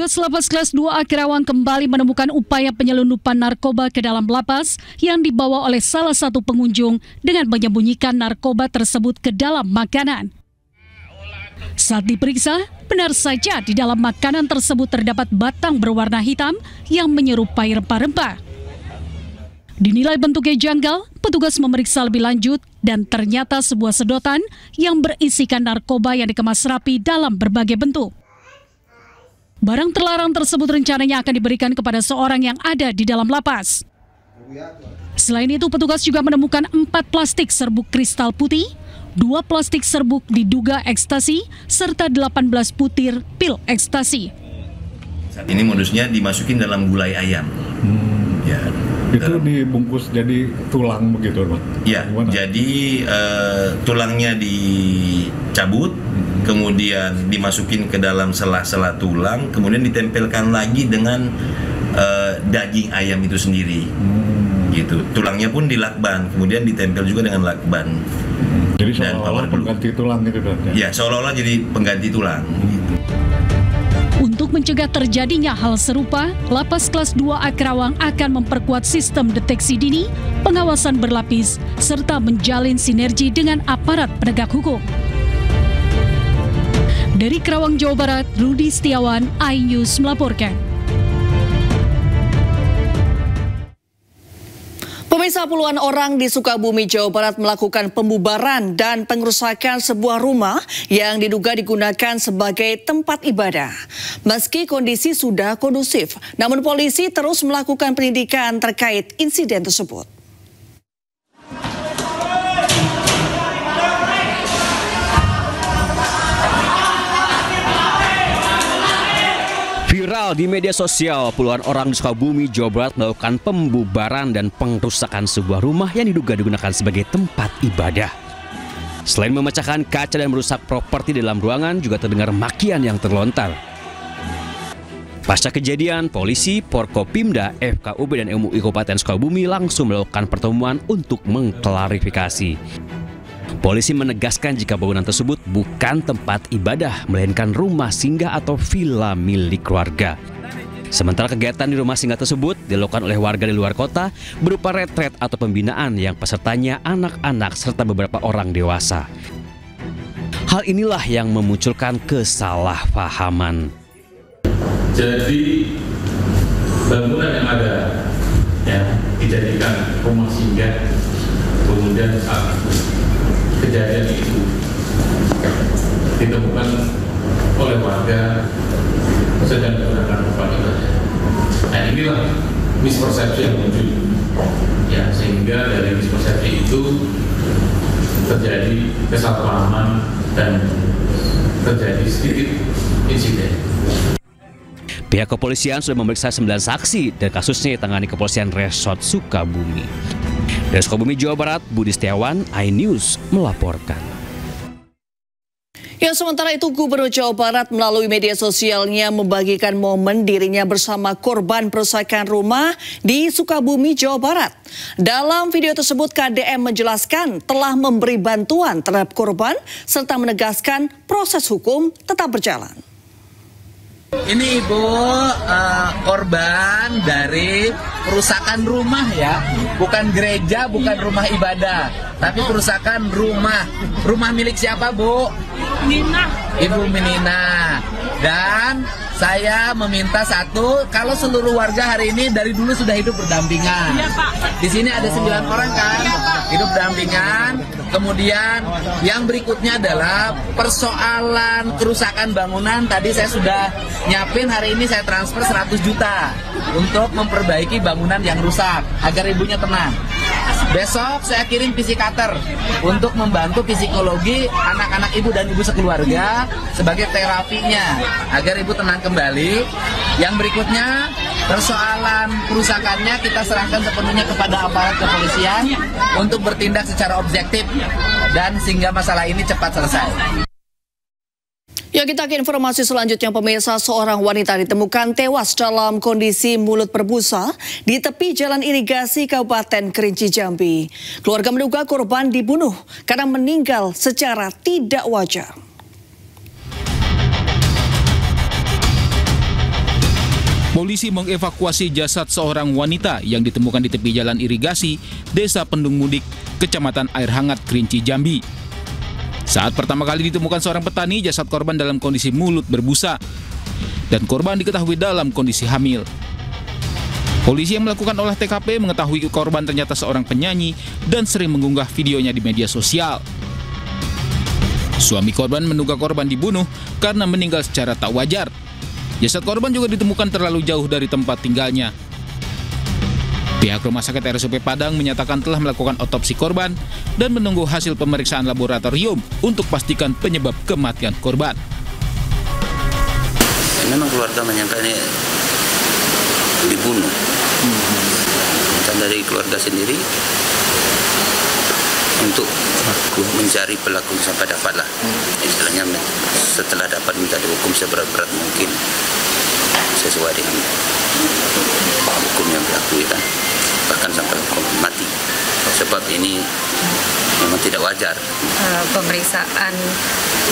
Petugas Lapas Kelas 2A Karawang kembali menemukan upaya penyelundupan narkoba ke dalam lapas yang dibawa oleh salah satu pengunjung dengan menyembunyikan narkoba tersebut ke dalam makanan. Saat diperiksa, benar saja di dalam makanan tersebut terdapat batang berwarna hitam yang menyerupai rempah-rempah. Dinilai bentuknya janggal, petugas memeriksa lebih lanjut dan ternyata sebuah sedotan yang berisikan narkoba yang dikemas rapi dalam berbagai bentuk. Barang terlarang tersebut rencananya akan diberikan kepada seorang yang ada di dalam lapas. Selain itu, petugas juga menemukan 4 plastik serbuk kristal putih, 2 plastik serbuk diduga ekstasi, serta 18 butir pil ekstasi. Saat ini modusnya dimasukin dalam gulai ayam. Ya, itu dibungkus jadi tulang begitu, Pak? Ya, jadi tulangnya dicabut, kemudian dimasukin ke dalam sela-sela tulang, kemudian ditempelkan lagi dengan daging ayam itu sendiri. Gitu. Tulangnya pun dilakban, kemudian ditempel juga dengan lakban. Jadi seolah-olah pengganti tulang gitu, Pak? Ya, seolah-olah jadi pengganti tulang. Gitu. Untuk mencegah terjadinya hal serupa, Lapas Kelas 2A Karawang akan memperkuat sistem deteksi dini, pengawasan berlapis, serta menjalin sinergi dengan aparat penegak hukum. Dari Karawang, Jawa Barat, Rudi Setiawan, iNews melaporkan. Pemirsa, puluhan orang di Sukabumi, Jawa Barat melakukan pembubaran dan pengerusakan sebuah rumah yang diduga digunakan sebagai tempat ibadah. Meski kondisi sudah kondusif, namun polisi terus melakukan penyidikan terkait insiden tersebut. Viral di media sosial, puluhan orang di Sukabumi, Jawa Barat melakukan pembubaran dan pengrusakan sebuah rumah yang diduga digunakan sebagai tempat ibadah. Selain memecahkan kaca dan merusak properti dalam ruangan, juga terdengar makian yang terlontar. Pasca kejadian, polisi, Porkopimda, FKUB dan MUI Kabupaten Sukabumi langsung melakukan pertemuan untuk mengklarifikasi. Polisi menegaskan jika bangunan tersebut bukan tempat ibadah, melainkan rumah singgah atau villa milik keluarga. Sementara kegiatan di rumah singgah tersebut dilakukan oleh warga di luar kota berupa retret atau pembinaan yang pesertanya anak-anak serta beberapa orang dewasa. Hal inilah yang memunculkan kesalahpahaman. Jadi bangunan yang ada ya dijadikan rumah singgah, kemudian kejadian itu ditemukan oleh warga sedang menggunakan tempat ibadah. Nah, inilah mispersepsi yang muncul, ya, sehingga dari mispersepsi itu terjadi kesalahpahaman dan terjadi sedikit insiden. Pihak kepolisian sudah memeriksa 9 saksi dan kasusnya ditangani Kepolisian Resort Sukabumi. Dari Sukabumi, Jawa Barat, Budi Setiawan, iNews melaporkan. Ya, sementara itu Gubernur Jawa Barat melalui media sosialnya membagikan momen dirinya bersama korban perusakan rumah di Sukabumi, Jawa Barat. Dalam video tersebut, KDM menjelaskan telah memberi bantuan terhadap korban serta menegaskan proses hukum tetap berjalan. Ini Ibu korban dari perusakan rumah ya, bukan gereja, bukan rumah ibadah, tapi perusakan rumah. Rumah milik siapa, Bu? Nina. Ibu Minina. Dan saya meminta satu, kalau seluruh warga hari ini dari dulu sudah hidup berdampingan. Iya, Pak. Di sini ada 9 orang kan, iya, Pak. hidup berdampingan. Kemudian yang berikutnya adalah persoalan kerusakan bangunan. Tadi saya sudah nyiapin, hari ini saya transfer 100 juta untuk memperbaiki bangunan yang rusak agar ibunya tenang. Besok saya kirim psikater untuk membantu psikologi anak-anak ibu dan ibu sekeluarga sebagai terapinya agar ibu tenang kembali. Yang berikutnya, persoalan kerusakannya kita serahkan sepenuhnya kepada aparat kepolisian untuk bertindak secara objektif dan sehingga masalah ini cepat selesai. Ya, kita ke informasi selanjutnya, pemirsa. Seorang wanita ditemukan tewas dalam kondisi mulut berbusa di tepi jalan irigasi Kabupaten Kerinci Jambi. Keluarga menduga korban dibunuh karena meninggal secara tidak wajar. Polisi mengevakuasi jasad seorang wanita yang ditemukan di tepi jalan irigasi Desa Pendung Mudik, Kecamatan Air Hangat, Kerinci, Jambi. Saat pertama kali ditemukan seorang petani, jasad korban dalam kondisi mulut berbusa dan korban diketahui dalam kondisi hamil. Polisi yang melakukan olah TKP mengetahui korban ternyata seorang penyanyi dan sering mengunggah videonya di media sosial. Suami korban menduga korban dibunuh karena meninggal secara tak wajar. Jasad korban juga ditemukan terlalu jauh dari tempat tinggalnya. Pihak Rumah Sakit RSUP Padang menyatakan telah melakukan otopsi korban dan menunggu hasil pemeriksaan laboratorium untuk pastikan penyebab kematian korban. Memang keluarga menyangka ini dibunuh. Dan dari keluarga sendiri untuk mencari pelaku sampai dapatlah. Istilahnya setelah dapat minta dihukum seberat-berat mungkin sesuai dengan hukum yang berlaku ya kan. Bahkan sampai hukum mati. Sebab ini memang tidak wajar. Pemeriksaan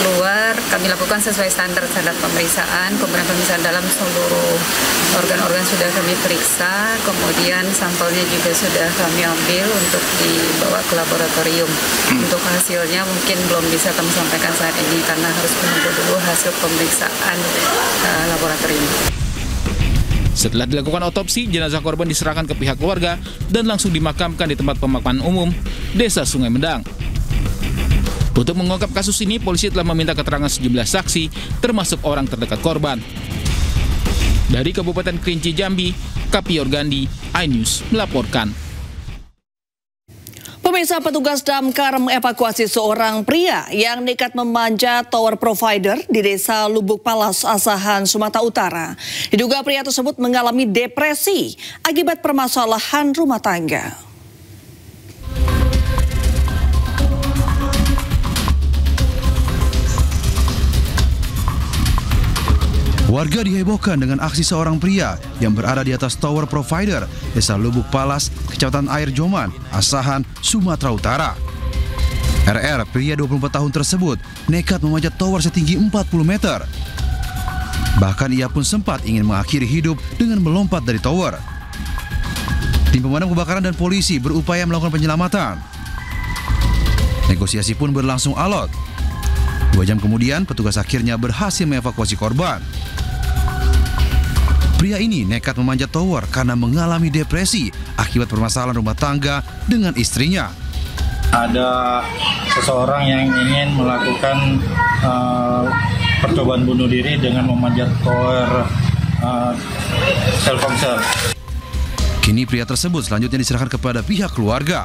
luar kami lakukan sesuai standar pemeriksaan, kemudian pemeriksaan dalam seluruh organ-organ sudah kami periksa, kemudian sampelnya juga sudah kami ambil untuk dibawa ke laboratorium. Untuk hasilnya mungkin belum bisa kami sampaikan saat ini karena harus menunggu dulu hasil pemeriksaan laboratorium. Setelah dilakukan otopsi, jenazah korban diserahkan ke pihak keluarga dan langsung dimakamkan di tempat pemakaman umum Desa Sungai Mendang. Untuk mengungkap kasus ini, polisi telah meminta keterangan sejumlah saksi, termasuk orang terdekat korban. Dari Kabupaten Kerinci, Jambi, Kapior Gandhi, iNews melaporkan. Pemirsa, petugas damkar mengevakuasi seorang pria yang nekat memanjat tower provider di Desa Lubuk Palas, Asahan, Sumatera Utara. Diduga pria tersebut mengalami depresi akibat permasalahan rumah tangga. Warga dihebohkan dengan aksi seorang pria yang berada di atas tower provider Desa Lubuk Palas, Kecamatan Air Joman, Asahan, Sumatera Utara. RR, pria 24 tahun tersebut, nekat memanjat tower setinggi 40 meter. Bahkan ia pun sempat ingin mengakhiri hidup dengan melompat dari tower. Tim pemadam kebakaran dan polisi berupaya melakukan penyelamatan. Negosiasi pun berlangsung alot. 2 jam kemudian, petugas akhirnya berhasil mengevakuasi korban. Pria ini nekat memanjat tower karena mengalami depresi akibat permasalahan rumah tangga dengan istrinya. Ada seseorang yang ingin melakukan percobaan bunuh diri dengan memanjat tower Telkomsel. Kini pria tersebut selanjutnya diserahkan kepada pihak keluarga.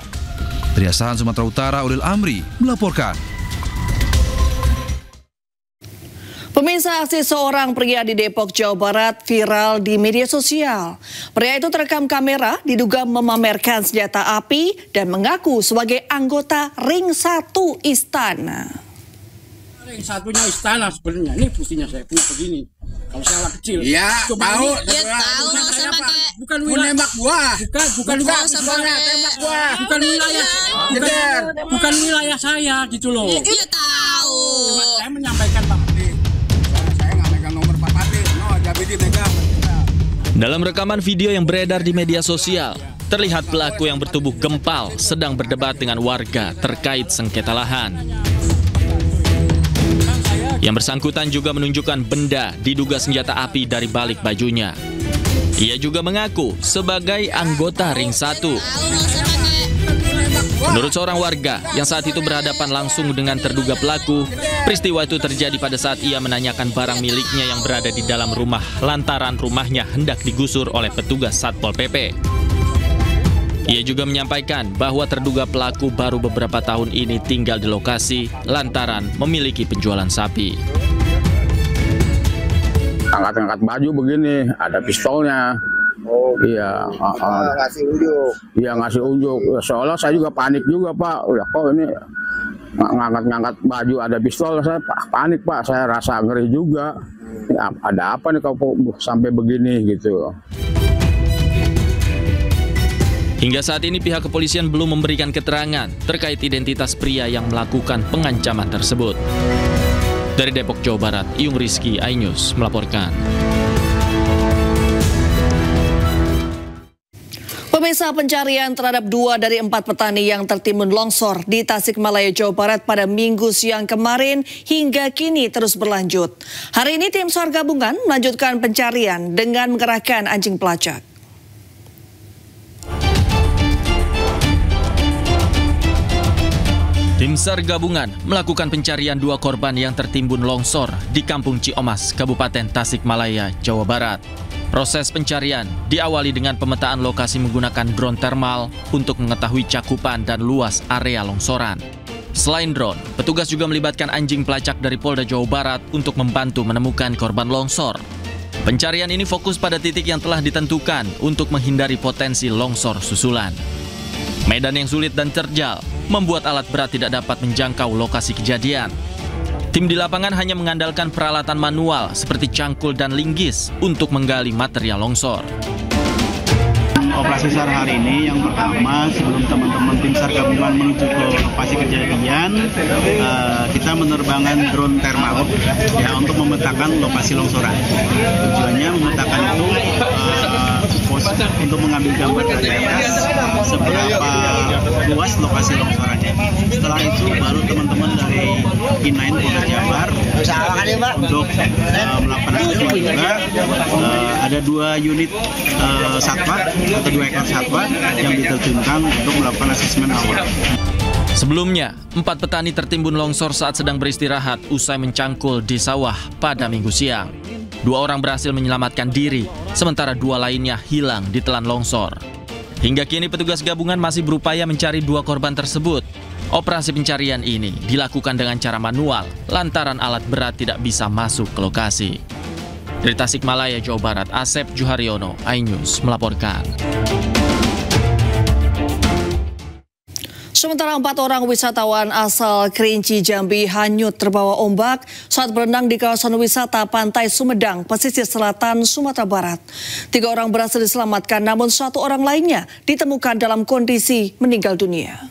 Dari Asahan, Sumatera Utara, Ulil Amri melaporkan. Pemirsa, aksi seorang pria di Depok, Jawa Barat viral di media sosial. Pria itu terekam kamera diduga memamerkan senjata api dan mengaku sebagai anggota Ring 1 Istana. Ring 1-nya Istana sebenarnya. Ini fungsinya saya punya begini. Kalau saya anak kecil. Iya, tahu. Ya tahu, saya pakai bukan wilayah tembak gua. Bukan wilayah tembak gua. Bukan wilayah saya gitu loh. Iya tahu. Saya menyampaikan Pak. Dalam rekaman video yang beredar di media sosial, terlihat pelaku yang bertubuh gempal sedang berdebat dengan warga terkait sengketa lahan. Yang bersangkutan juga menunjukkan benda diduga senjata api dari balik bajunya. Ia juga mengaku sebagai anggota Ring 1. Menurut seorang warga yang saat itu berhadapan langsung dengan terduga pelaku, peristiwa itu terjadi pada saat ia menanyakan barang miliknya yang berada di dalam rumah lantaran rumahnya hendak digusur oleh petugas Satpol PP. Ia juga menyampaikan bahwa terduga pelaku baru beberapa tahun ini tinggal di lokasi lantaran memiliki penjualan sapi. Angkat-angkat baju begini, ada pistolnya. Iya, ngasih unjuk. Iya, ngasih unjuk. Soalnya saya juga panik juga, Pak. Udah kok ini ngangkat-ngangkat baju ada pistol, saya panik, Pak. Saya rasa ngeri juga. Ya, ada apa nih kalau sampai begini gitu. Hingga saat ini pihak kepolisian belum memberikan keterangan terkait identitas pria yang melakukan pengancaman tersebut. Dari Depok, Jawa Barat, Iyung Rizky, iNews melaporkan. Pemirsa, pencarian terhadap 2 dari 4 petani yang tertimbun longsor di Tasikmalaya, Jawa Barat pada Minggu siang kemarin hingga kini terus berlanjut. Hari ini tim SAR gabungan melanjutkan pencarian dengan mengerahkan anjing pelacak. Tim SAR gabungan melakukan pencarian 2 korban yang tertimbun longsor di Kampung Ciomas, Kabupaten Tasikmalaya, Jawa Barat. Proses pencarian diawali dengan pemetaan lokasi menggunakan drone thermal untuk mengetahui cakupan dan luas area longsoran. Selain drone, petugas juga melibatkan anjing pelacak dari Polda Jawa Barat untuk membantu menemukan korban longsor. Pencarian ini fokus pada titik yang telah ditentukan untuk menghindari potensi longsor susulan. Medan yang sulit dan terjal membuat alat berat tidak dapat menjangkau lokasi kejadian. Tim di lapangan hanya mengandalkan peralatan manual seperti cangkul dan linggis untuk menggali material longsor. Operasi SAR hari ini yang pertama, sebelum teman-teman tim SAR gabungan menuju ke lokasi kejadian, kita menerbangkan drone thermal ya untuk memetakan lokasi longsoran. Tujuannya memetakan itu untuk mengambil gambar dari atas seberapa luas lokasi longsorannya. Setelah itu baru teman-teman dari K9 Polda Jabar untuk melakukan asesmen juga. Ada 2 unit satwa atau 2 ekor satwa yang diterjunkan untuk melakukan asesmen awal. Sebelumnya, 4 petani tertimbun longsor saat sedang beristirahat usai mencangkul di sawah pada Minggu siang. 2 orang berhasil menyelamatkan diri, sementara 2 lainnya hilang ditelan longsor. Hingga kini petugas gabungan masih berupaya mencari 2 korban tersebut. Operasi pencarian ini dilakukan dengan cara manual lantaran alat berat tidak bisa masuk ke lokasi. Dari Tasikmalaya, Jawa Barat, Asep Juharyono, iNews melaporkan. Sementara 4 orang wisatawan asal Kerinci, Jambi hanyut terbawa ombak saat berenang di kawasan wisata Pantai Sumedang, pesisir selatan Sumatera Barat. 3 orang berhasil diselamatkan, namun 1 orang lainnya ditemukan dalam kondisi meninggal dunia.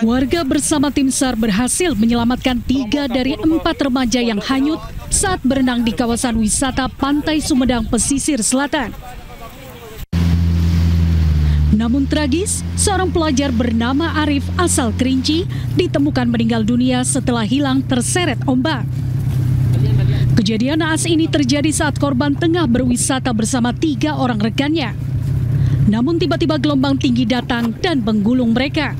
Warga bersama tim SAR berhasil menyelamatkan 3 dari 4 remaja yang hanyut saat berenang di kawasan wisata Pantai Sumedang, pesisir selatan. Namun tragis, seorang pelajar bernama Arif asal Kerinci ditemukan meninggal dunia setelah hilang terseret ombak. Kejadian naas ini terjadi saat korban tengah berwisata bersama 3 orang rekannya. Namun tiba-tiba gelombang tinggi datang dan menggulung mereka.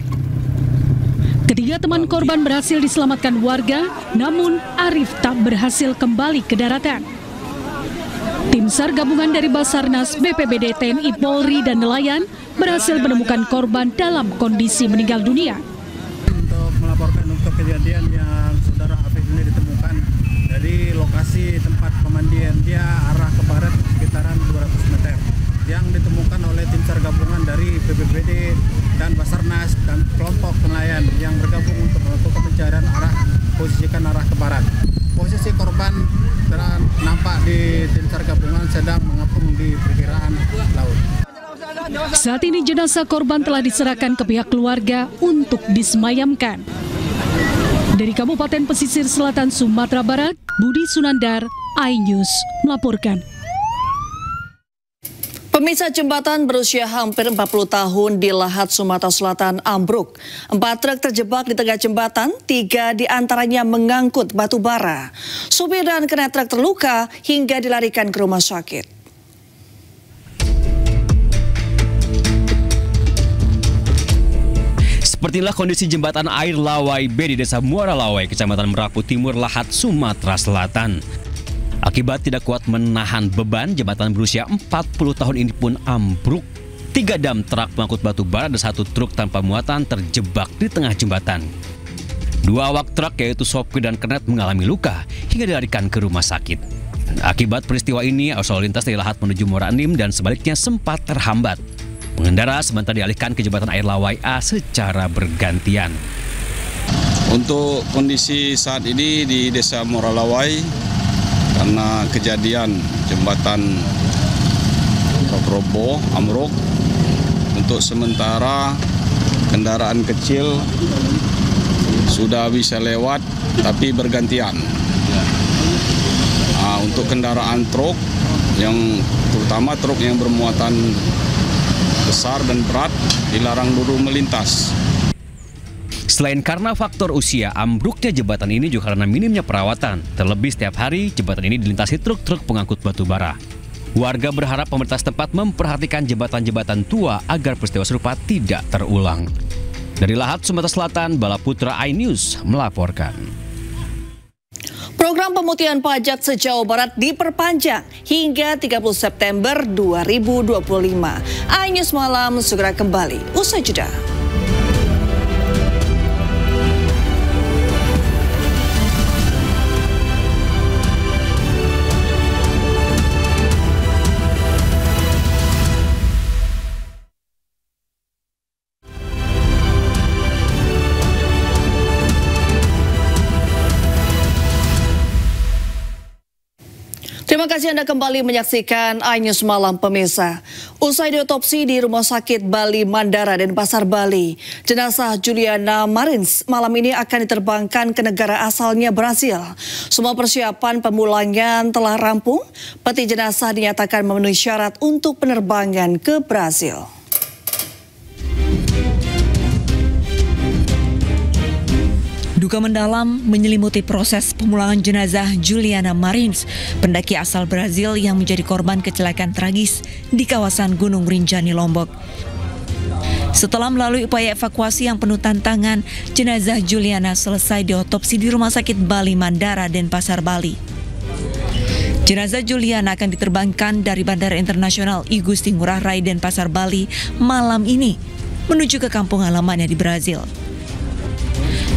Ketiga teman korban berhasil diselamatkan warga, namun Arif tak berhasil kembali ke daratan. Tim SAR gabungan dari Basarnas, BPBD, TNI, Polri, dan nelayan berhasil menemukan korban dalam kondisi meninggal dunia. Untuk melaporkan untuk kejadian yang saudara Arif ini ditemukan dari lokasi tempat pemandian, dia arah ke barat sekitaran 200 meter. Yang ditemukan oleh tim SAR gabungan dari BPBD dan Basarnas dan kelompok nelayan yang bergabung untuk melakukan pencarian posisikan arah ke barat. Posisi korban nampak di tim SAR gabungan sedang mengapung di perkiraan laut. Saat ini jenazah korban telah diserahkan ke pihak keluarga untuk disemayamkan. Dari Kabupaten Pesisir Selatan Sumatera Barat, Budi Sunandar, iNews melaporkan. Pemirsa, jembatan berusia hampir 40 tahun di Lahat, Sumatera Selatan ambruk. 4 truk terjebak di tengah jembatan, 3 diantaranya mengangkut batu bara. Supir dan kernet truk terluka hingga dilarikan ke rumah sakit. Sepertilah kondisi jembatan air Lawai B di Desa Muara Lawai, Kecamatan Merapu Timur, Lahat, Sumatera Selatan. Akibat tidak kuat menahan beban, jembatan berusia 40 tahun ini pun ambruk. 3 dam truk pengangkut batu bara dan 1 truk tanpa muatan terjebak di tengah jembatan. 2 awak truk yaitu sopir dan kernet mengalami luka hingga dilarikan ke rumah sakit. Akibat peristiwa ini, arus lalu lintas dari Lahat menuju Muara Enim dan sebaliknya sempat terhambat. Pengendara sementara dialihkan ke jembatan air Lawai A secara bergantian. Untuk kondisi saat ini di Desa Moralawai, karena kejadian jembatan roboh, ambruk, untuk sementara kendaraan kecil sudah bisa lewat tapi bergantian. Untuk kendaraan truk, yang terutama truk yang bermuatan besar dan berat, dilarang dulu melintas. Selain karena faktor usia, ambruknya jembatan ini juga karena minimnya perawatan. Terlebih setiap hari, jembatan ini dilintasi truk-truk pengangkut batu bara. Warga berharap pemerintah setempat memperhatikan jembatan-jembatan tua agar peristiwa serupa tidak terulang. Dari Lahat, Sumatera Selatan, Bala Putra iNews melaporkan. Program pemutihan pajak se-Jawa Barat diperpanjang hingga 30 September 2025. iNews Malam segera kembali. Usai jeda. Terima kasih Anda kembali menyaksikan iNews Malam pemirsa. Usai diotopsi di Rumah Sakit Bali Mandara dan Pasar Bali, jenazah Juliana Marins malam ini akan diterbangkan ke negara asalnya Brasil. Semua persiapan pemulangan telah rampung. Peti jenazah dinyatakan memenuhi syarat untuk penerbangan ke Brasil. Duka mendalam menyelimuti proses pemulangan jenazah Juliana Marins, pendaki asal Brazil yang menjadi korban kecelakaan tragis di kawasan Gunung Rinjani, Lombok. Setelah melalui upaya evakuasi yang penuh tantangan, jenazah Juliana selesai diotopsi di Rumah Sakit Bali Mandara dan Pasar Bali. Jenazah Juliana akan diterbangkan dari Bandara Internasional I Gusti Ngurah Rai dan Pasar Bali malam ini menuju ke kampung halamannya di Brazil.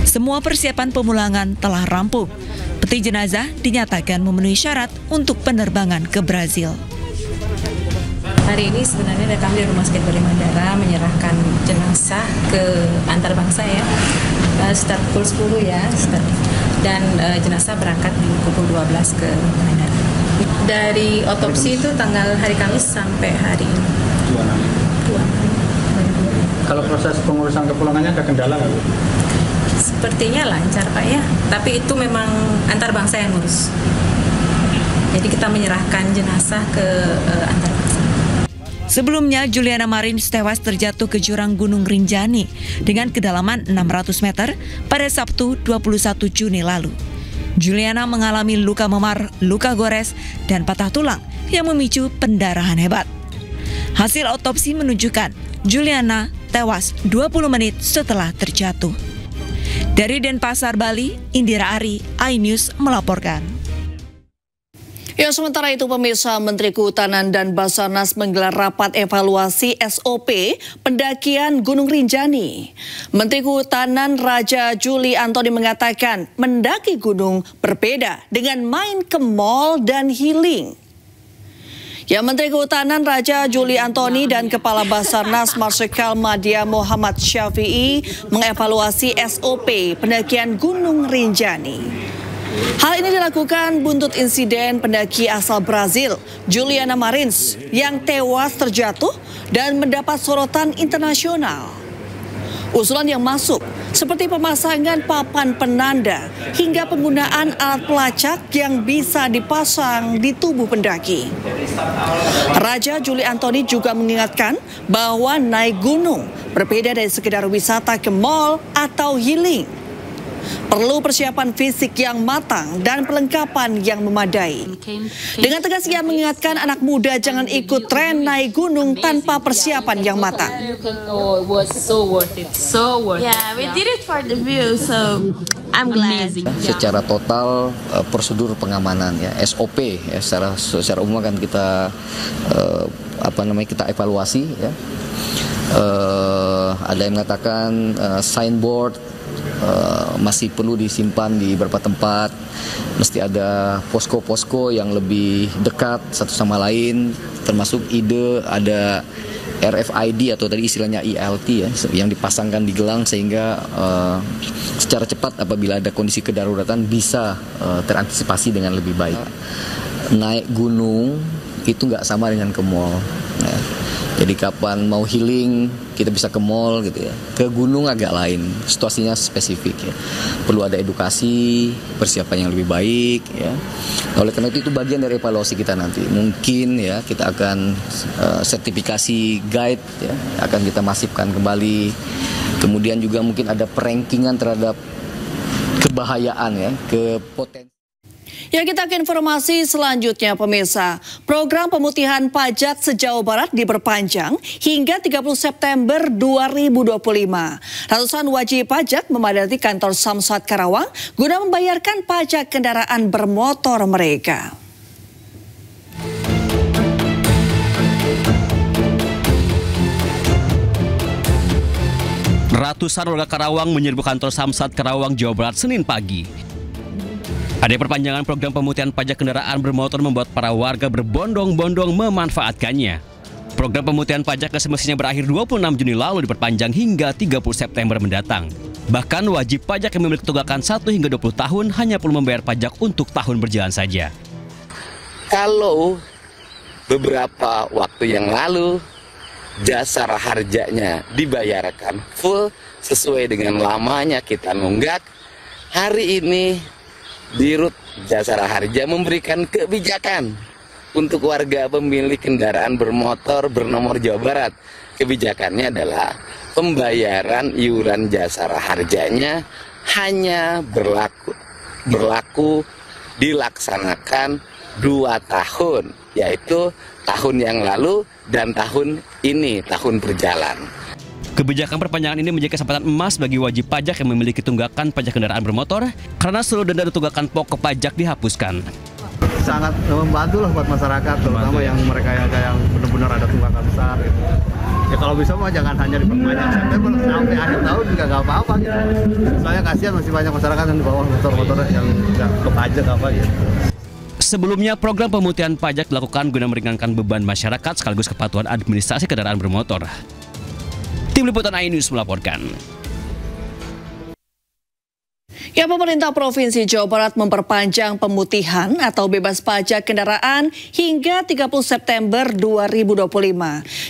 Semua persiapan pemulangan telah rampung. Peti jenazah dinyatakan memenuhi syarat untuk penerbangan ke Brazil. Hari ini sebenarnya kami di Rumah Sakit Bali Mandara menyerahkan jenazah ke antar bangsa ya. Start pukul 10 ya. Dan jenazah berangkat di pukul 12 ke bandara. Dari otopsi itu tanggal hari Kamis sampai hari ini. 26. Kalau proses pengurusan kepulangannya ada kendala nggak Bu? Sepertinya lancar Pak ya, tapi itu memang antar bangsa yang ngurus. Jadi kita menyerahkan jenazah ke antar bangsa. Sebelumnya Juliana Marins tewas terjatuh ke jurang Gunung Rinjani dengan kedalaman 600 meter pada Sabtu 21 Juni lalu. Juliana mengalami luka memar, luka gores, dan patah tulang yang memicu pendarahan hebat. Hasil otopsi menunjukkan Juliana tewas 20 menit setelah terjatuh. Dari Denpasar, Bali, Indira Ari, iNews melaporkan. Ya, sementara itu pemirsa, Menteri Kehutanan dan Basarnas menggelar rapat evaluasi SOP pendakian Gunung Rinjani. Menteri Kehutanan Raja Juli Antoni mengatakan mendaki gunung berbeda dengan main ke mall dan healing. Ya, Menteri Kehutanan Raja Juli Antoni dan Kepala Basarnas Marsikal Madya Muhammad Syafi'i mengevaluasi SOP pendakian Gunung Rinjani. Hal ini dilakukan buntut insiden pendaki asal Brazil, Juliana Marins, yang tewas terjatuh dan mendapat sorotan internasional. Usulan yang masuk seperti pemasangan papan penanda hingga penggunaan alat pelacak yang bisa dipasang di tubuh pendaki. Raja Juli Antoni juga mengingatkan bahwa naik gunung berbeda dari sekedar wisata ke mall atau healing. Perlu persiapan fisik yang matang dan perlengkapan yang memadai. Dengan tegas ia mengingatkan anak muda jangan ikut tren naik gunung tanpa persiapan yang matang. Secara total prosedur pengamanan ya SOP ya secara umum kan kita kita evaluasi ya. Ada yang mengatakan signboard masih perlu disimpan di beberapa tempat, mesti ada posko-posko yang lebih dekat satu sama lain, termasuk ide ada RFID atau tadi istilahnya ELT ya, yang dipasangkan di gelang sehingga secara cepat apabila ada kondisi kedaruratan bisa terantisipasi dengan lebih baik. Naik gunung itu nggak sama dengan ke mall. Ya. Jadi kapan mau healing kita bisa ke mall gitu ya. Ke gunung agak lain, situasinya spesifik ya. Perlu ada edukasi, persiapan yang lebih baik ya. Oleh karena itu bagian dari evaluasi kita nanti. Mungkin ya kita akan sertifikasi guide ya, akan kita masifkan kembali. Kemudian juga mungkin ada perankingan terhadap kebahayaan ya, ke potensi. Ya, kita ke informasi selanjutnya pemirsa. Program pemutihan pajak se-Jawa Barat diperpanjang hingga 30 September 2025. Ratusan wajib pajak memadati kantor Samsat Karawang guna membayarkan pajak kendaraan bermotor mereka. Ratusan warga Karawang menyerbu kantor Samsat Karawang, Jawa Barat Senin pagi. Ada perpanjangan program pemutihan pajak kendaraan bermotor membuat para warga berbondong-bondong memanfaatkannya. Program pemutihan pajak yang semestinya berakhir 26 Juni lalu diperpanjang hingga 30 September mendatang. Bahkan wajib pajak yang memiliki tunggakan 1 hingga 20 tahun hanya perlu membayar pajak untuk tahun berjalan saja. Kalau beberapa waktu yang lalu jasara harjanya dibayarkan full sesuai dengan lamanya kita nunggak, hari ini Dirut Jasara Harja memberikan kebijakan untuk warga pemilik kendaraan bermotor bernomor Jawa Barat. Kebijakannya adalah pembayaran iuran jasara harjanya hanya berlaku dilaksanakan 2 tahun, yaitu tahun yang lalu dan tahun ini, tahun berjalan. Kebijakan perpanjangan ini menjadi kesempatan emas bagi wajib pajak yang memiliki tunggakan pajak kendaraan bermotor karena seluruh denda dan tunggakan pokok pajak dihapuskan. Sangat membantu lah buat masyarakat, terutama yang mereka yang benar-benar ada tunggakan besar gitu. Ya kalau bisa mah jangan hanya diperpanjang September, sampai akhir tahun juga nggak apa-apa gitu. Soalnya kasihan masih banyak masyarakat yang di bawah motor-motor yang nggak ke pajak apa gitu. Sebelumnya, program pemutihan pajak dilakukan guna meringankan beban masyarakat sekaligus kepatuhan administrasi kendaraan bermotor. Tim Liputan iNews melaporkan. Ya, pemerintah Provinsi Jawa Barat memperpanjang pemutihan atau bebas pajak kendaraan hingga 30 September 2025.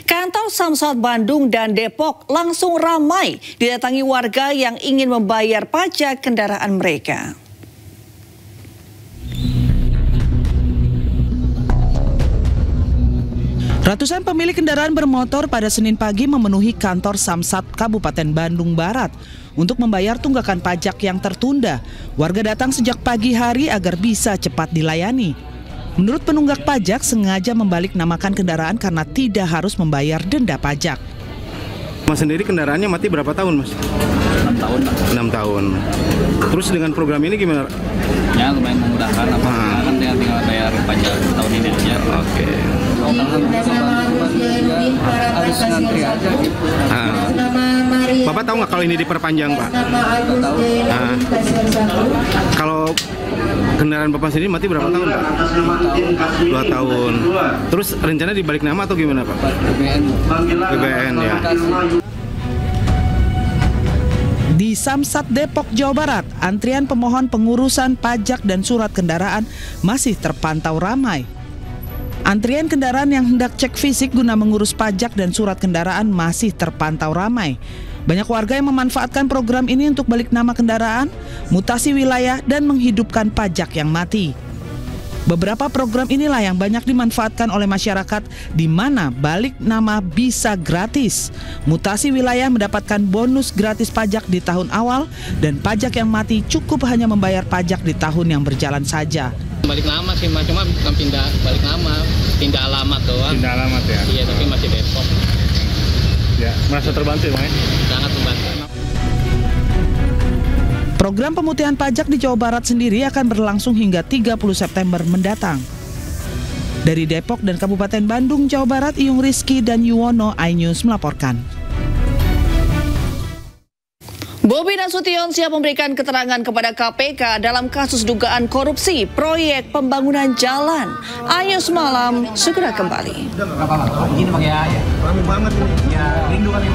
Kantor Samsat Bandung dan Depok langsung ramai didatangi warga yang ingin membayar pajak kendaraan mereka. Ratusan pemilik kendaraan bermotor pada Senin pagi memenuhi kantor Samsat Kabupaten Bandung Barat untuk membayar tunggakan pajak yang tertunda. Warga datang sejak pagi hari agar bisa cepat dilayani. Menurut penunggak pajak, sengaja membalik namakan kendaraan karena tidak harus membayar denda pajak. Mas sendiri kendaraannya mati berapa tahun, Mas? 6 tahun. 6 tahun. Terus dengan program ini gimana? Ya lumayan memudahkan, kan tinggal bayar pajak tahun ini aja. Oke. Harus ngantri aja gitu. Bapak tahu nggak kalau ini diperpanjang, Pak? Kalau kendaraan Bapak sendiri mati berapa tahun, Pak? 2 tahun. Terus rencana dibalik nama atau gimana, Pak? BBN ya. Di Samsat Depok, Jawa Barat, antrian pemohon pengurusan pajak dan surat kendaraan masih terpantau ramai. Antrian kendaraan yang hendak cek fisik guna mengurus pajak dan surat kendaraan masih terpantau ramai. Banyak warga yang memanfaatkan program ini untuk balik nama kendaraan, mutasi wilayah, dan menghidupkan pajak yang mati. Beberapa program inilah yang banyak dimanfaatkan oleh masyarakat, di mana balik nama bisa gratis. Mutasi wilayah mendapatkan bonus gratis pajak di tahun awal, dan pajak yang mati cukup hanya membayar pajak di tahun yang berjalan saja. Balik nama sih, cuma bukan pindah balik nama, pindah alamat doang. Pindah alamat ya? Iya, tapi masih Depok. Ya, merasa terbantu ya? Sangat membantu. Program pemutihan pajak di Jawa Barat sendiri akan berlangsung hingga 30 September mendatang. Dari Depok dan Kabupaten Bandung, Jawa Barat, Iyung Rizky dan Yuwono, iNews melaporkan. Bobi Nasution siap memberikan keterangan kepada KPK dalam kasus dugaan korupsi proyek pembangunan jalan. Ayo semalam segera kembali. Ini pakai aja. Rame banget ini. Ya, rindu kali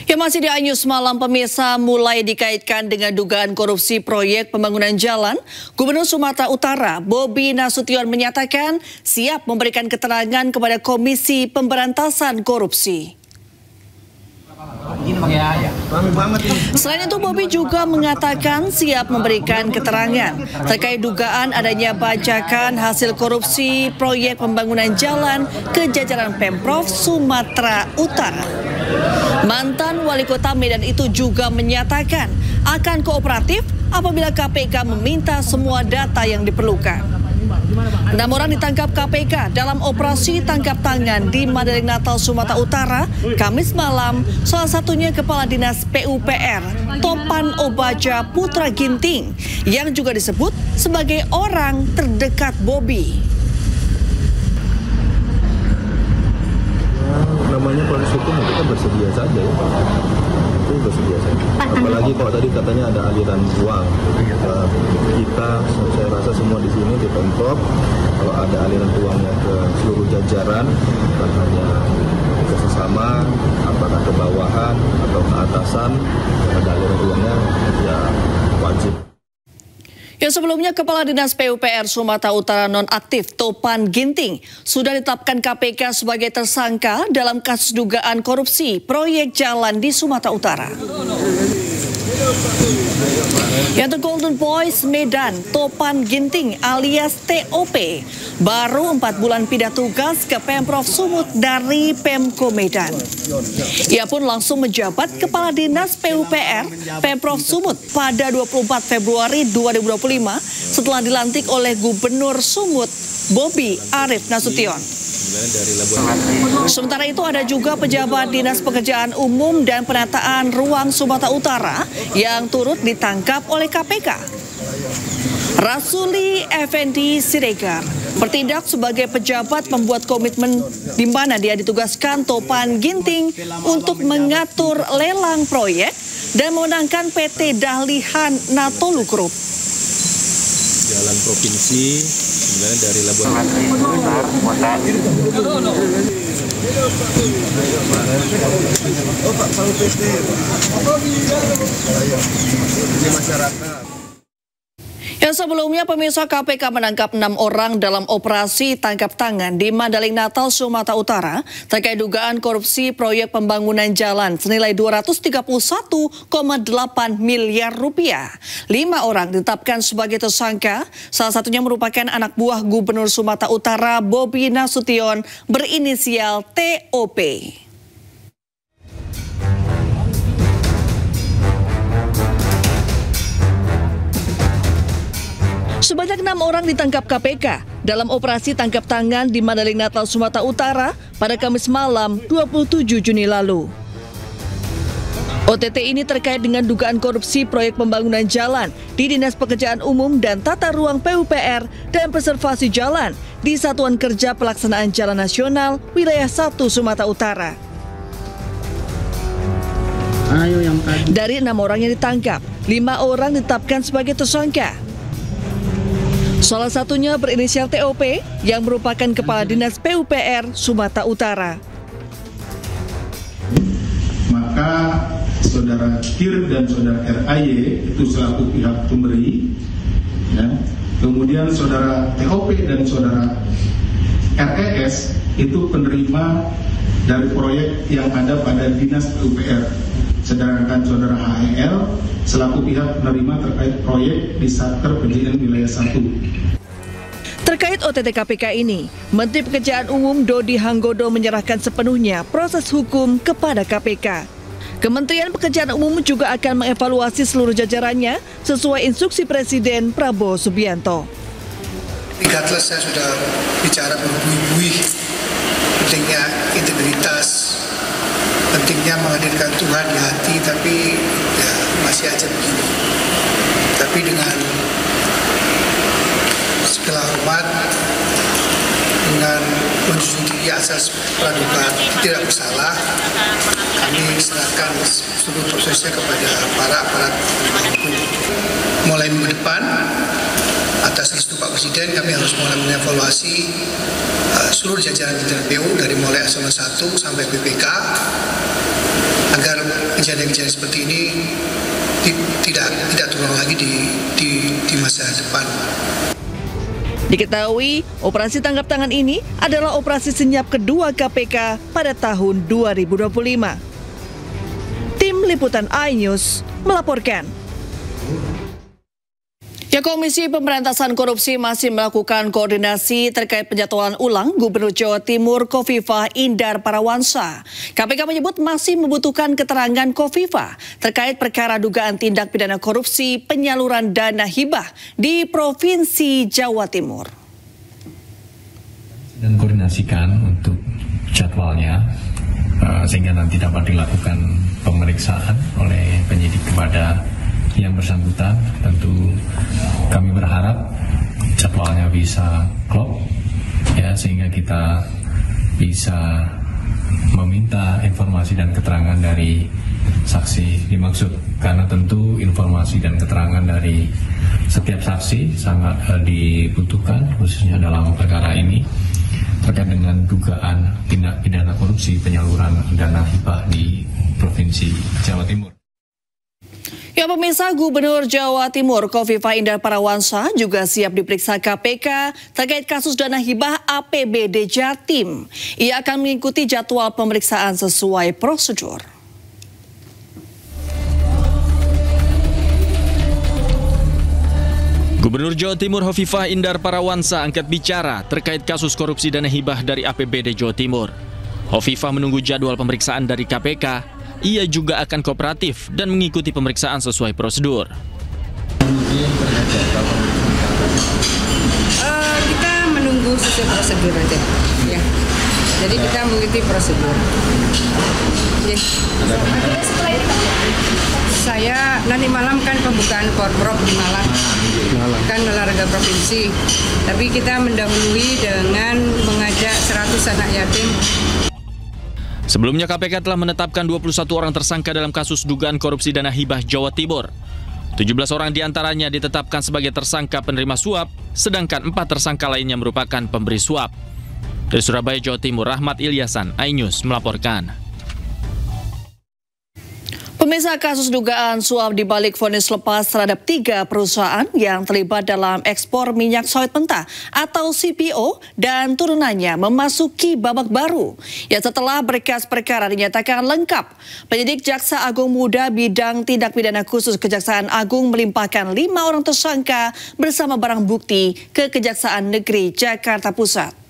Ya, masih di Anyus Malam, pemirsa, mulai dikaitkan dengan dugaan korupsi proyek pembangunan jalan. Gubernur Sumatera Utara Bobi Nasution menyatakan siap memberikan keterangan kepada Komisi Pemberantasan Korupsi. Ini pakai aja. Rame banget ini. Selain itu, Bobi juga mengatakan siap memberikan keterangan terkait dugaan adanya bajakan hasil korupsi proyek pembangunan jalan ke jajaran Pemprov Sumatera Utara. Mantan Wali Kota Medan itu juga menyatakan akan kooperatif apabila KPK meminta semua data yang diperlukan. 6 orang ditangkap KPK dalam operasi tangkap tangan di Mandailing Natal, Sumatera Utara, Kamis malam. Salah satunya Kepala Dinas PUPR, Topan Obaja Putra Ginting, yang juga disebut sebagai orang terdekat Bobi. Namanya proses hukum kita bersedia saja ya. Itu bersedia saja. Apalagi kalau tadi katanya ada aliran uang. Kita, saya rasa semua di sini di Pemprov, kalau ada aliran uangnya ke seluruh jajaran, bukan hanya ke sesama, apakah ke bawahan atau ke atasan, kalau ada aliran uangnya ya wajib. Ya, sebelumnya Kepala Dinas PUPR Sumatera Utara nonaktif Topan Ginting sudah ditetapkan KPK sebagai tersangka dalam kasus dugaan korupsi proyek jalan di Sumatera Utara. Yang Golden Boys Medan, Topan Ginting alias TOP, baru 4 bulan pindah tugas ke Pemprov Sumut dari Pemko Medan. Ia pun langsung menjabat Kepala Dinas PUPR Pemprov Sumut pada 24 Februari 2025 setelah dilantik oleh Gubernur Sumut Bobi Arief Nasution. Sementara itu ada juga pejabat Dinas Pekerjaan Umum dan Penataan Ruang Sumatera Utara yang turut ditangkap oleh KPK. Rasuli Effendi Siregar bertindak sebagai pejabat membuat komitmen di mana dia ditugaskan Topan Ginting untuk mengatur lelang proyek dan memenangkan PT Dahlihan Natolu Group. Jalan provinsi sebenarnya dari Labuan masyarakat. Yang sebelumnya, pemirsa, KPK menangkap 6 orang dalam operasi tangkap tangan di Mandailing Natal, Sumatera Utara terkait dugaan korupsi proyek pembangunan jalan senilai 231,8 miliar rupiah. 5 orang ditetapkan sebagai tersangka, salah satunya merupakan anak buah Gubernur Sumatera Utara Bobi Nasution berinisial TOP. Sebanyak 6 orang ditangkap KPK dalam operasi tangkap tangan di Mandailing Natal, Sumatera Utara pada Kamis malam 27 Juni lalu. OTT ini terkait dengan dugaan korupsi proyek pembangunan jalan di Dinas Pekerjaan Umum dan Tata Ruang PUPR dan Preservasi Jalan di Satuan Kerja Pelaksanaan Jalan Nasional Wilayah 1 Sumatera Utara. Dari 6 orang yang ditangkap, 5 orang ditetapkan sebagai tersangka. Salah satunya berinisial TOP yang merupakan Kepala Dinas PUPR Sumatera Utara. Maka Saudara Kir dan Saudara RAY itu selaku pihak pemberi, ya. Kemudian Saudara TOP dan Saudara RES itu penerima dari proyek yang ada pada Dinas PUPR. Sedangkan Saudara HEL selaku pihak penerima terkait proyek di Satker PJN Wilayah 1. Terkait OTT KPK ini, Menteri Pekerjaan Umum Dodi Hanggodo menyerahkan sepenuhnya proses hukum kepada KPK. Kementerian Pekerjaan Umum juga akan mengevaluasi seluruh jajarannya sesuai instruksi Presiden Prabowo Subianto. Regardless, saya sudah bicara berbuih-buih pentingnya integritas pentingnya menghadirkan Tuhan di hati, tapi ya masih aja begini. Tapi dengan segala hormat, dengan menjunjung tinggi asas praduga tidak bersalah, kami serahkan seluruh prosesnya kepada para aparat hukum. Mulai minggu depan, atas restu Pak Presiden, kami harus mulai mengevaluasi seluruh jajaran PU dari mulai eselon 1 sampai BPK agar kejadian-kejadian seperti ini tidak terulang lagi di masa depan. Diketahui, operasi tangkap tangan ini adalah operasi senyap kedua KPK pada tahun 2025. Tim Liputan iNews melaporkan. Ya, Komisi Pemberantasan Korupsi masih melakukan koordinasi terkait penjadwalan ulang Gubernur Jawa Timur Khofifah Indar Parawansa. KPK menyebut masih membutuhkan keterangan Khofifah terkait perkara dugaan tindak pidana korupsi penyaluran dana hibah di Provinsi Jawa Timur. Dan koordinasikan untuk jadwalnya sehingga nanti dapat dilakukan pemeriksaan oleh penyidik kepada yang bersangkutan. Tentu kami berharap jadwalnya bisa klop ya, sehingga kita bisa meminta informasi dan keterangan dari saksi dimaksud, karena tentu informasi dan keterangan dari setiap saksi sangat dibutuhkan, khususnya dalam perkara ini terkait dengan dugaan tindak pidana korupsi penyaluran dana hibah di Provinsi Jawa Timur. Ya, pemirsa, Gubernur Jawa Timur Khofifah Indar Parawansa juga siap diperiksa KPK terkait kasus dana hibah APBD Jatim. Ia akan mengikuti jadwal pemeriksaan sesuai prosedur. Gubernur Jawa Timur Khofifah Indar Parawansa angkat bicara terkait kasus korupsi dana hibah dari APBD Jawa Timur. Khofifah menunggu jadwal pemeriksaan dari KPK. Ia juga akan kooperatif dan mengikuti pemeriksaan sesuai prosedur. Kita menunggu sesuai prosedur aja, ya. Jadi kita mengikuti prosedur. Ya. Saya nanti malam kan pembukaan Porprov di Malang, kan olahraga provinsi. Tapi kita mendahului dengan mengajak 100 anak yatim. Sebelumnya KPK telah menetapkan 21 orang tersangka dalam kasus dugaan korupsi dana hibah Jawa Timur. 17 orang diantaranya ditetapkan sebagai tersangka penerima suap, sedangkan 4 tersangka lainnya merupakan pemberi suap. Dari Surabaya, Jawa Timur, Rahmat Ilyasan, iNews melaporkan. Pemirsa, kasus dugaan suap di balik vonis lepas terhadap 3 perusahaan yang terlibat dalam ekspor minyak sawit mentah atau CPO dan turunannya memasuki babak baru. Ya, setelah berkas perkara dinyatakan lengkap, penyidik Jaksa Agung Muda bidang tindak pidana khusus Kejaksaan Agung melimpahkan 5 orang tersangka bersama barang bukti ke Kejaksaan Negeri Jakarta Pusat.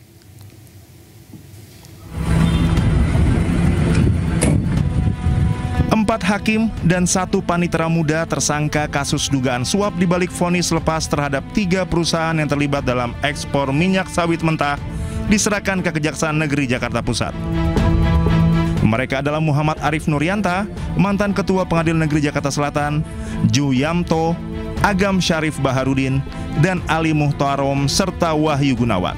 Empat hakim dan 1 panitera muda tersangka kasus dugaan suap di balik vonis lepas terhadap 3 perusahaan yang terlibat dalam ekspor minyak sawit mentah diserahkan ke Kejaksaan Negeri Jakarta Pusat. Mereka adalah Muhammad Arif Nurianta, mantan Ketua Pengadilan Negeri Jakarta Selatan, Ju Yamto, Agam Syarif Baharudin, dan Ali Muhtarom serta Wahyu Gunawan.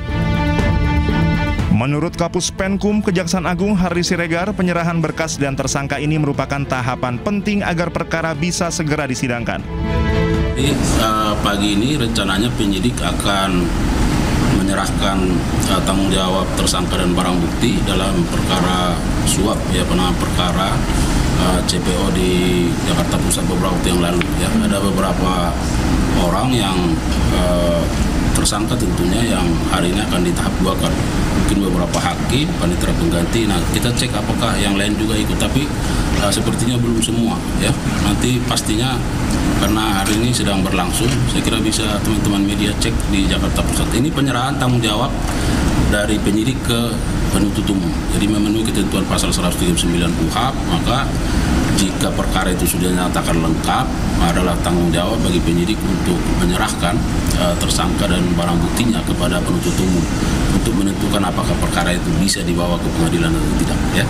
Menurut Kapus Penkum Kejaksaan Agung Hari Siregar, penyerahan berkas dan tersangka ini merupakan tahapan penting agar perkara bisa segera disidangkan. Jadi, pagi ini rencananya penyidik akan menyerahkan tanggung jawab tersangka dan barang bukti dalam perkara suap, ya, penanganan perkara CPO di Jakarta Pusat beberapa waktu yang lalu. Ya, ada beberapa orang yang tersangka tentunya yang hari ini akan ditahap 2 kan. Mungkin beberapa hakim, panitera pengganti. Nah, kita cek apakah yang lain juga ikut, tapi sepertinya belum semua, ya. Nanti pastinya karena hari ini sedang berlangsung, saya kira bisa teman-teman media cek di Jakarta Pusat. Ini penyerahan tanggung jawab dari penyidik ke penuntut umum. Jadi memenuhi ketentuan pasal 139 KUHP, maka jika perkara itu sudah dinyatakan lengkap, adalah tanggung jawab bagi penyidik untuk menyerahkan tersangka dan barang buktinya kepada penuntut umum untuk menentukan apakah perkara itu bisa dibawa ke pengadilan atau tidak, ya.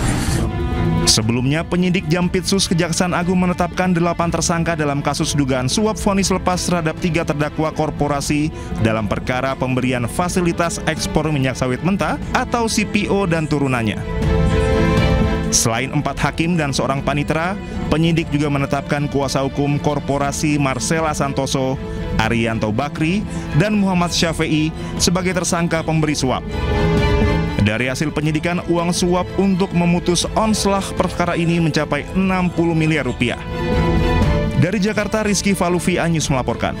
Sebelumnya, penyidik Jampitsus Kejaksaan Agung menetapkan 8 tersangka dalam kasus dugaan suap vonis lepas terhadap 3 terdakwa korporasi dalam perkara pemberian fasilitas ekspor minyak sawit mentah atau CPO dan turunannya. Selain 4 hakim dan seorang panitera, penyidik juga menetapkan kuasa hukum korporasi Marcella Santoso, Arianto Bakri, dan Muhammad Syafi'i sebagai tersangka pemberi suap. Dari hasil penyidikan, uang suap untuk memutus onslah perkara ini mencapai 60 miliar rupiah. Dari Jakarta, Rizky Falufi, Anyus melaporkan.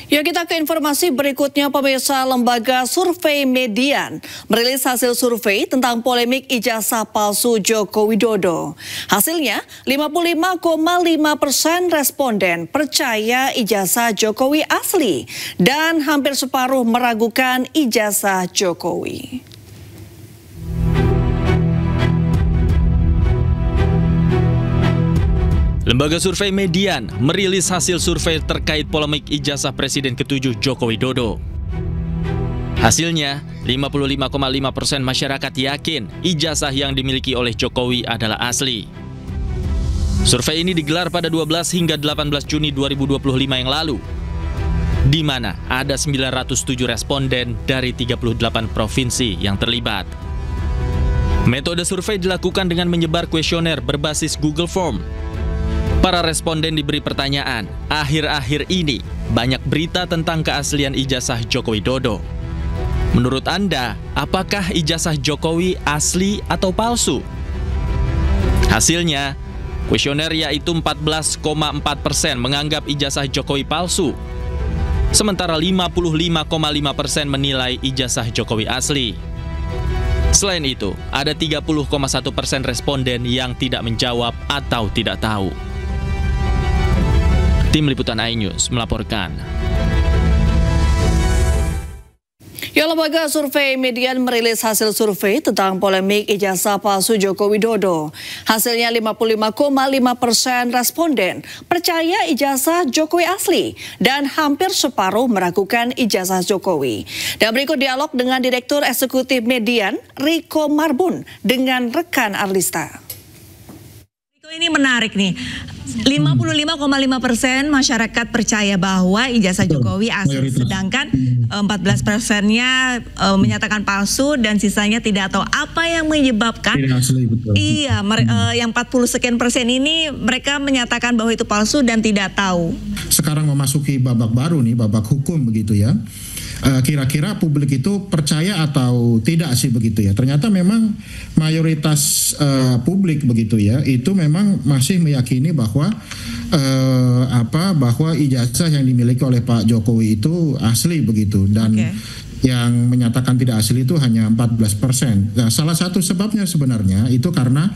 Ya, kita ke informasi berikutnya. Pemirsa, lembaga survei Median merilis hasil survei tentang polemik ijazah palsu Joko Widodo. Hasilnya, 55,5% responden percaya ijazah Jokowi asli dan hampir separuh meragukan ijazah Jokowi. Lembaga survei Median merilis hasil survei terkait polemik ijazah Presiden ke-7 Joko Widodo. Hasilnya, 55,5% masyarakat yakin ijazah yang dimiliki oleh Jokowi adalah asli. Survei ini digelar pada 12 hingga 18 Juni 2025 yang lalu, di mana ada 907 responden dari 38 provinsi yang terlibat. Metode survei dilakukan dengan menyebar kuesioner berbasis Google Form. Para responden diberi pertanyaan, akhir-akhir ini banyak berita tentang keaslian ijazah Joko Widodo. Menurut Anda, apakah ijazah Jokowi asli atau palsu? Hasilnya, kuesioner yaitu 14,4% menganggap ijazah Jokowi palsu, sementara 55,5% menilai ijazah Jokowi asli. Selain itu, ada 30,1% responden yang tidak menjawab atau tidak tahu. Tim Liputan iNews melaporkan. Ya, lembaga survei Median merilis hasil survei tentang polemik ijazah palsu Joko Widodo. Hasilnya 55,5% responden percaya ijazah Jokowi asli dan hampir separuh meragukan ijazah Jokowi. Dan berikut dialog dengan Direktur Eksekutif Median, Riko Marbun, dengan rekan Arlista. Riko, ini menarik nih. 55,5% masyarakat percaya bahwa ijazah Jokowi asli, sedangkan 14%-nya menyatakan palsu dan sisanya tidak tahu. Apa yang menyebabkan? Asli, betul. Iya, yang 40 sekian persen ini mereka menyatakan bahwa itu palsu dan tidak tahu. Sekarang memasuki babak baru nih, babak hukum begitu ya. Kira-kira publik itu percaya atau tidak sih begitu ya? Ternyata memang mayoritas publik begitu ya, itu memang masih meyakini bahwa bahwa ijazah yang dimiliki oleh Pak Jokowi itu asli begitu, dan yang menyatakan tidak asli itu hanya 14%. Nah, salah satu sebabnya sebenarnya itu karena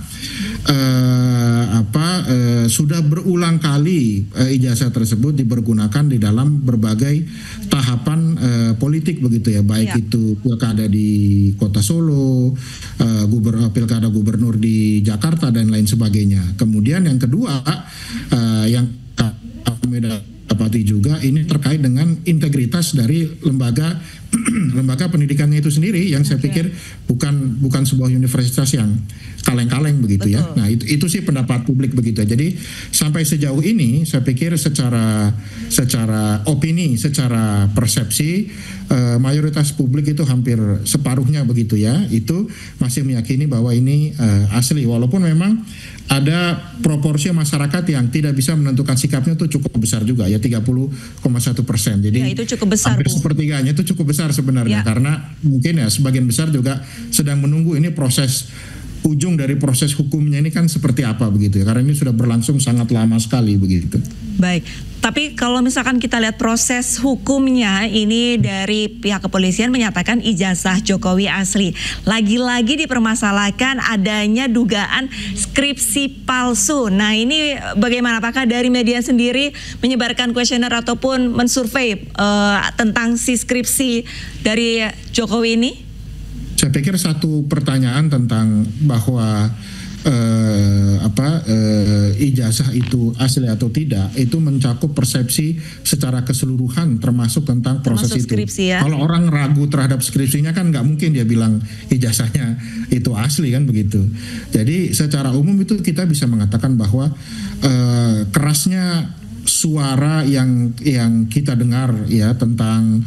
sudah berulang kali ijazah tersebut dipergunakan di dalam berbagai tahapan politik begitu ya, baik itu pilkada di Kota Solo, pilkada gubernur di Jakarta dan lain sebagainya. Kemudian yang kedua yang kami dapati juga ini terkait dengan integritas dari lembaga pendidikannya itu sendiri, yang saya pikir bukan sebuah universitas yang kaleng-kaleng begitu. Betul. Ya. Nah itu sih pendapat publik begitu. Jadi sampai sejauh ini saya pikir secara opini, secara persepsi mayoritas publik itu hampir separuhnya begitu ya, itu masih meyakini bahwa ini asli, walaupun memang ada proporsi masyarakat yang tidak bisa menentukan sikapnya itu cukup besar juga ya, 30,1%. Jadi ya, itu cukup besar, hampir sepertiganya, itu cukup besar sebenarnya, karena mungkin ya sebagian besar juga sedang menunggu ini ujung dari proses hukumnya ini kan seperti apa begitu ya, karena ini sudah berlangsung sangat lama sekali begitu. Baik, tapi kalau misalkan kita lihat proses hukumnya ini dari pihak kepolisian menyatakan ijazah Jokowi asli. Lagi-lagi dipermasalahkan adanya dugaan skripsi palsu. Nah ini bagaimana, apakah dari media sendiri menyebarkan kuesioner ataupun mensurvei tentang si skripsi dari Jokowi ini? Saya pikir satu pertanyaan tentang bahwa ijazah itu asli atau tidak, itu mencakup persepsi secara keseluruhan termasuk tentang proses itu. Skripsi, ya? Kalau orang ragu terhadap skripsinya kan nggak mungkin dia bilang ijazahnya itu asli kan begitu. Jadi secara umum itu kita bisa mengatakan bahwa kerasnya suara yang kita dengar ya tentang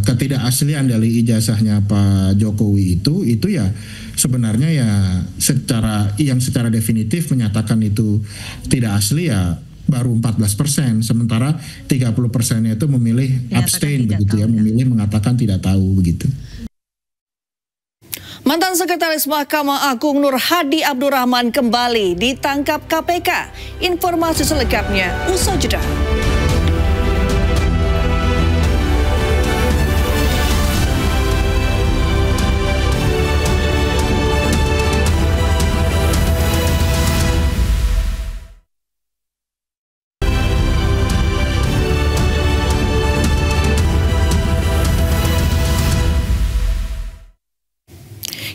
ketidakaslian dari ijazahnya Pak Jokowi itu ya sebenarnya ya secara definitif menyatakan itu tidak asli ya baru 14%, sementara 30%-nya itu memilih abstain begitu ya, memilih mengatakan tidak tahu begitu. Mantan Sekretaris Mahkamah Agung Nur Hadi Abdurrahman kembali ditangkap KPK. Informasi selengkapnya usai jeda.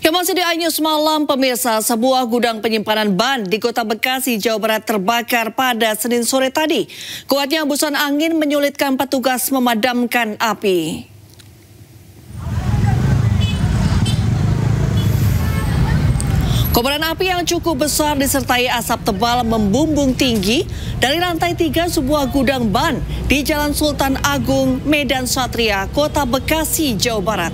Yang masih di iNews Malam, pemirsa, sebuah gudang penyimpanan ban di Kota Bekasi, Jawa Barat terbakar pada Senin sore tadi. Kuatnya hembusan angin menyulitkan petugas memadamkan api. Kobaran api yang cukup besar disertai asap tebal membumbung tinggi dari lantai 3 sebuah gudang ban di Jalan Sultan Agung, Medan Satria, Kota Bekasi, Jawa Barat.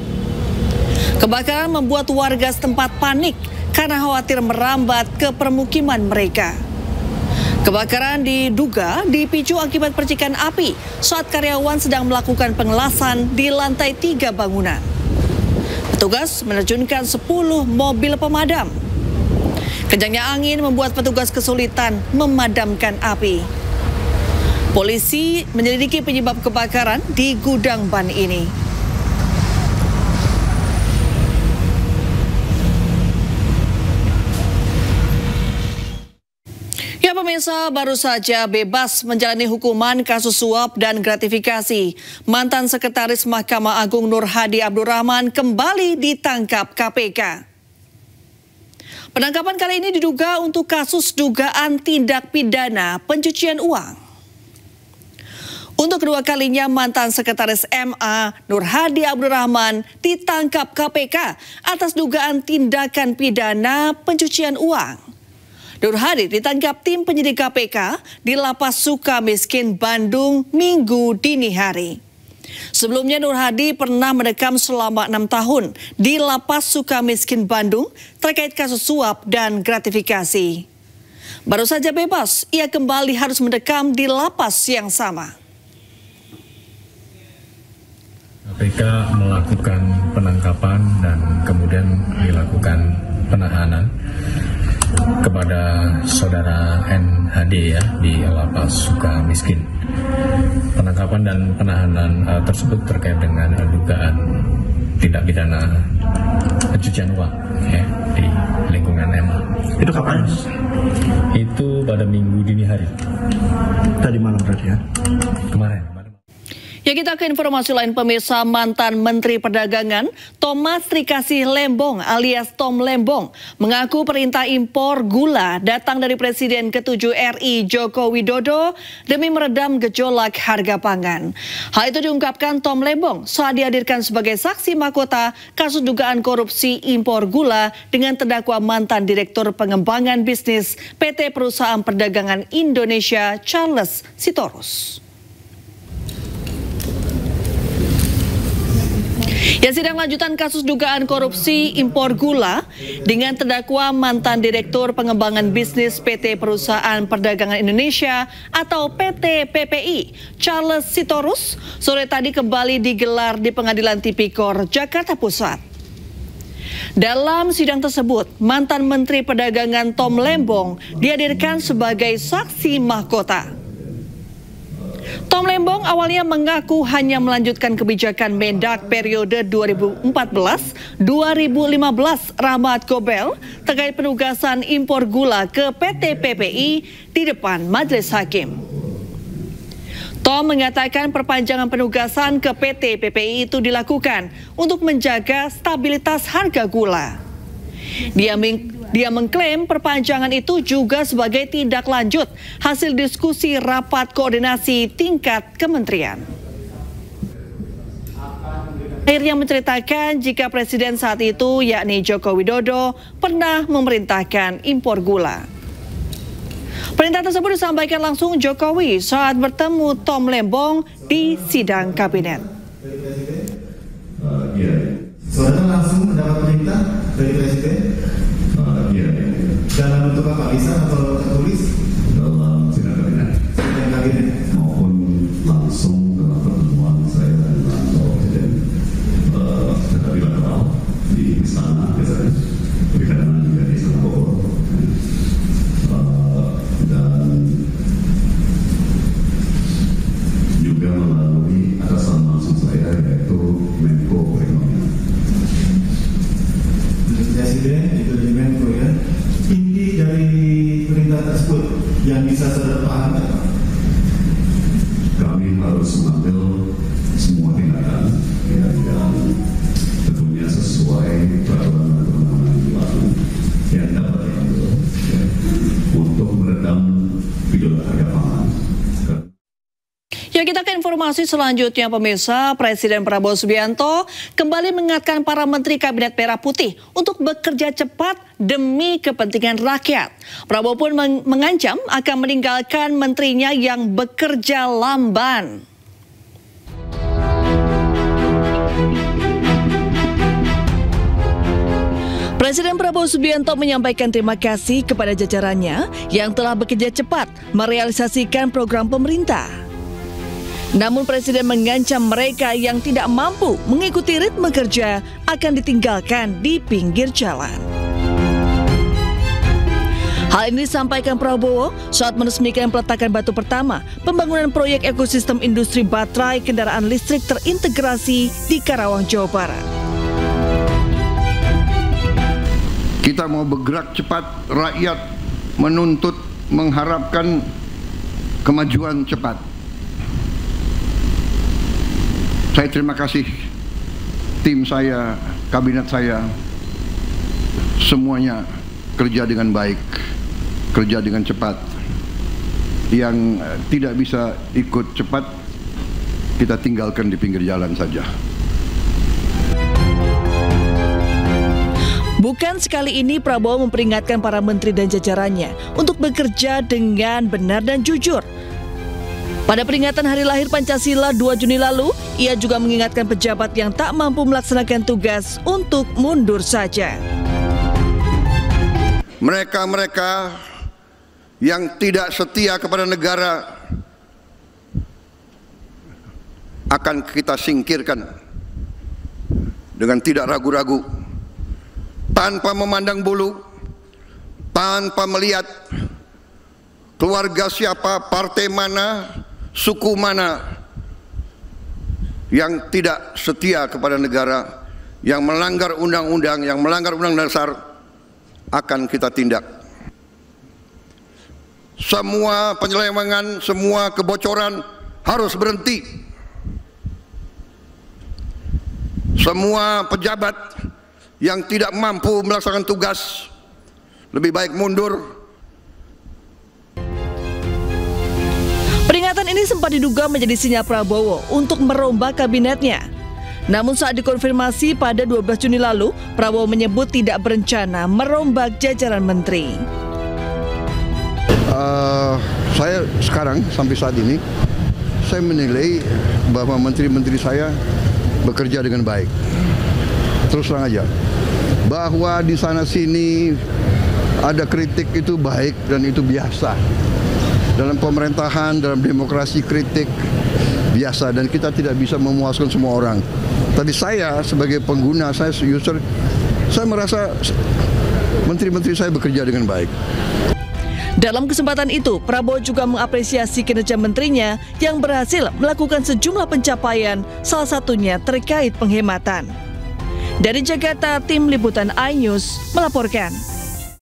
Kebakaran membuat warga setempat panik karena khawatir merambat ke permukiman mereka. Kebakaran diduga dipicu akibat percikan api saat karyawan sedang melakukan pengelasan di lantai 3 bangunan. Petugas menerjunkan 10 mobil pemadam. Kencangnya angin membuat petugas kesulitan memadamkan api. Polisi menyelidiki penyebab kebakaran di gudang ban ini. Ya pemirsa, baru saja bebas menjalani hukuman kasus suap dan gratifikasi. Mantan Sekretaris Mahkamah Agung Nur Hadi Abdurrahman kembali ditangkap KPK. Penangkapan kali ini diduga untuk kasus dugaan tindak pidana pencucian uang. Untuk kedua kalinya mantan Sekretaris MA Nur Hadi Abdurrahman ditangkap KPK atas dugaan tindakan pidana pencucian uang. Nur Hadi ditangkap tim penyidik KPK di Lapas Sukamiskin, Bandung, Minggu dini hari. Sebelumnya Nur Hadi pernah mendekam selama 6 tahun di Lapas Sukamiskin, Bandung terkait kasus suap dan gratifikasi. Baru saja bebas, ia kembali harus mendekam di lapas yang sama. KPK melakukan penangkapan dan kemudian dilakukan penahanan kepada saudara NHD ya di Lapas Sukamiskin. Penangkapan dan penahanan tersebut terkait dengan dugaan tindak pidana pencucian uang ya di lingkungan MA. Itu kapan? Itu pada Minggu dini hari. Tadi malam berarti ya? Kemarin. Ya, kita ke informasi lain pemirsa. Mantan Menteri Perdagangan Thomas Trikasih Lembong alias Tom Lembong mengaku perintah impor gula datang dari Presiden ke-7 RI Joko Widodo demi meredam gejolak harga pangan. Hal itu diungkapkan Tom Lembong saat dihadirkan sebagai saksi mahkota kasus dugaan korupsi impor gula dengan terdakwa mantan Direktur Pengembangan Bisnis PT Perusahaan Perdagangan Indonesia Charles Sitorus. Ya, sidang lanjutan kasus dugaan korupsi impor gula dengan terdakwa mantan Direktur Pengembangan Bisnis PT Perusahaan Perdagangan Indonesia atau PT PPI Charles Sitorus sore tadi kembali digelar di Pengadilan Tipikor Jakarta Pusat. Dalam sidang tersebut, mantan Menteri Perdagangan Tom Lembong dihadirkan sebagai saksi mahkota. Tom Lembong awalnya mengaku hanya melanjutkan kebijakan Mendak periode 2014-2015 Rahmat Gobel terkait penugasan impor gula ke PT PPI di depan majelis hakim. Tom mengatakan perpanjangan penugasan ke PT PPI itu dilakukan untuk menjaga stabilitas harga gula. Dia mengklaim perpanjangan itu juga sebagai tindak lanjut hasil diskusi rapat koordinasi tingkat kementerian. Akhirnya menceritakan jika presiden saat itu, yakni Joko Widodo, pernah memerintahkan impor gula. Perintah tersebut disampaikan langsung Jokowi saat bertemu Tom Lembong di sidang kabinet. Saudara langsung mendapat perintah dari presiden? Iya. Dalam bentuk apa? Lisan atau tertulis? Dalam sidang kabinet. Sidang kabinet. Maupun langsung dalam pertemuan saya dengan presiden secara bilateral di istana biasanya. Berkaitan juga di istana Bogor. Dan juga melalui atasan langsung saya yaitu Menko Perekonomian. Presiden itu dari Menko ya. Inti dari perintah tersebut yang bisa saudara pahami apa? Kami harus mengambil semua tindakan ya, yang tentunya sesuai peraturan dan perundangan yang berlaku yang dapat diambil ya, untuk meredam gejolak harga pangan. Ya, kita ke informasi selanjutnya, pemirsa. Presiden Prabowo Subianto kembali mengingatkan para menteri Kabinet Merah Putih untuk bekerja cepat demi kepentingan rakyat. Prabowo pun mengancam akan meninggalkan menterinya yang bekerja lamban. Presiden Prabowo Subianto menyampaikan terima kasih kepada jajarannya yang telah bekerja cepat merealisasikan program pemerintah. Namun Presiden mengancam mereka yang tidak mampu mengikuti ritme kerja akan ditinggalkan di pinggir jalan. Hal ini disampaikan Prabowo saat meresmikan peletakan batu pertama pembangunan proyek ekosistem industri baterai kendaraan listrik terintegrasi di Karawang, Jawa Barat. Kita mau bergerak cepat, rakyat menuntut, mengharapkan kemajuan cepat. Saya terima kasih tim saya, kabinet saya, semuanya kerja dengan baik, kerja dengan cepat. Yang tidak bisa ikut cepat, kita tinggalkan di pinggir jalan saja. Bukan sekali ini Prabowo memperingatkan para menteri dan jajarannya untuk bekerja dengan benar dan jujur. Pada peringatan Hari Lahir Pancasila 2 Juni lalu, ia juga mengingatkan pejabat yang tak mampu melaksanakan tugas untuk mundur saja. Mereka-mereka yang tidak setia kepada negara akan kita singkirkan dengan tidak ragu-ragu, tanpa memandang bulu, tanpa melihat keluarga siapa, partai mana, suku mana yang tidak setia kepada negara, yang melanggar undang-undang, yang melanggar undang-undang dasar, akan kita tindak. Semua penyelewengan, semua kebocoran harus berhenti. Semua pejabat yang tidak mampu melaksanakan tugas lebih baik mundur. Peringatan ini sempat diduga menjadi sinyal Prabowo untuk merombak kabinetnya. Namun saat dikonfirmasi pada 12 Juni lalu, Prabowo menyebut tidak berencana merombak jajaran menteri. Saya sekarang sampai saat ini, saya menilai bahwa menteri-menteri saya bekerja dengan baik. Terus terang aja, bahwa di sana sini ada kritik itu baik dan itu biasa. Dalam pemerintahan, dalam demokrasi kritik biasa, dan kita tidak bisa memuaskan semua orang. Tapi saya sebagai pengguna, saya user, saya merasa menteri-menteri saya bekerja dengan baik. Dalam kesempatan itu, Prabowo juga mengapresiasi kinerja menterinya yang berhasil melakukan sejumlah pencapaian, salah satunya terkait penghematan. Dari Jakarta, tim liputan iNews melaporkan.